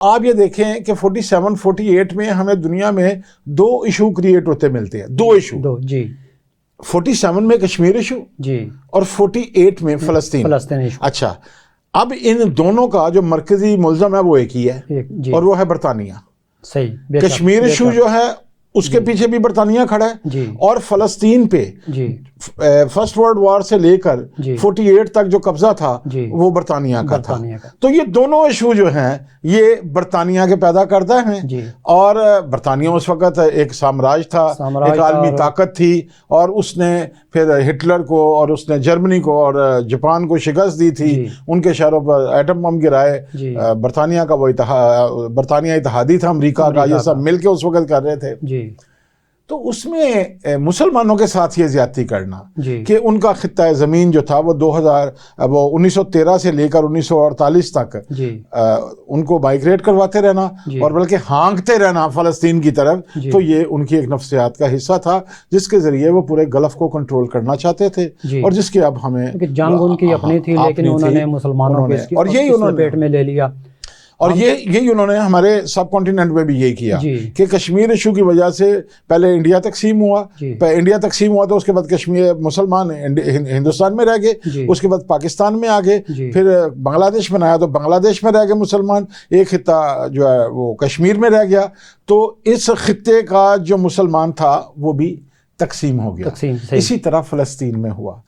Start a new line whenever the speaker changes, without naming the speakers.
آپ یہ دیکھیں کہ 47 48 میں ہمیں دنیا میں 2 ایشو کریٹ ہوتے ملتے ہیں، 2 ایشو،
جی
47 میں کشمیر ایشو
جی
اور 48 میں فلسطین
ایشو۔
اچھا، اب ان دونوں کا جو مرکزی ملزم ہے وہ ایک ہی ہے،
جی
اور وہ ہے برطانیہ۔
صحیح، بے شک،
کشمیر ایشو جو ہے اس کے پیچھے بھی برطانیہ کھڑا ہے،
جی
اور فلسطین پہ
جی
فرسٹ ورلڈ وار سے لے کر
جی
48 تک جو قبضہ تھا
جی
وہ برطانیہ کا تھا۔
برطانیہ کا۔
تو یہ دونوں ایشو جو ہیں یہ برطانیہ کے پیدا کردہ ہیں،
جی
اور برطانیہ اس وقت ایک سامراج تھا، ایک عالمی طاقت تھی، اور اس نے پھر ہٹلر کو اور اس نے جرمنی کو اور جاپان کو شکست دی تھی،
جی
ان کے شہروں پر ایٹم بم گرائے۔
جی
برطانیہ کا وہ برطانیہ اتحادی تھا، امریکہ کا، یہ سب مل کے اس وقت کر رہے تھے۔
جی
تو اس میں مسلمانوں کے ساتھ یہ زیادتی کرنا
جی
کہ ان کا خطہ زمین جو تھا وہ 1913 سے لے کر 1948 تک
جی
ان کو مائیگریٹ کرواتے رہنا،
جی
اور بلکہ ہانکتے رہنا فلسطین کی طرف،
جی
تو یہ ان کی ایک نفسیات کا حصہ تھا جس کے ذریعے وہ پورے گلف کو کنٹرول کرنا چاہتے تھے،
جی
اور جس کی اب ہمیں
جنگ ان کی اپنی تھی، لیکن انہوں نے مسلمانوں کو
اور یہی
اس
انہوں نے
لپیٹ میں لے لیا،
اور یہی انہوں نے ہمارے سب کانٹیننٹ میں بھی یہی کیا
جی
کہ کشمیر ایشو کی وجہ سے پہلے انڈیا تقسیم ہوا،
جی
انڈیا تقسیم ہوا تو اس کے بعد کشمیر مسلمان ہندوستان میں رہ گئے،
جی
اس کے بعد پاکستان میں آ گئے،
جی
پھر بنگلہ دیش بنایا تو بنگلہ دیش میں رہ گئے مسلمان، ایک خطہ جو ہے وہ کشمیر میں رہ گیا، تو اس خطے کا جو مسلمان تھا وہ بھی تقسیم ہو گیا۔
تقسیم،
اسی طرح فلسطین میں ہوا۔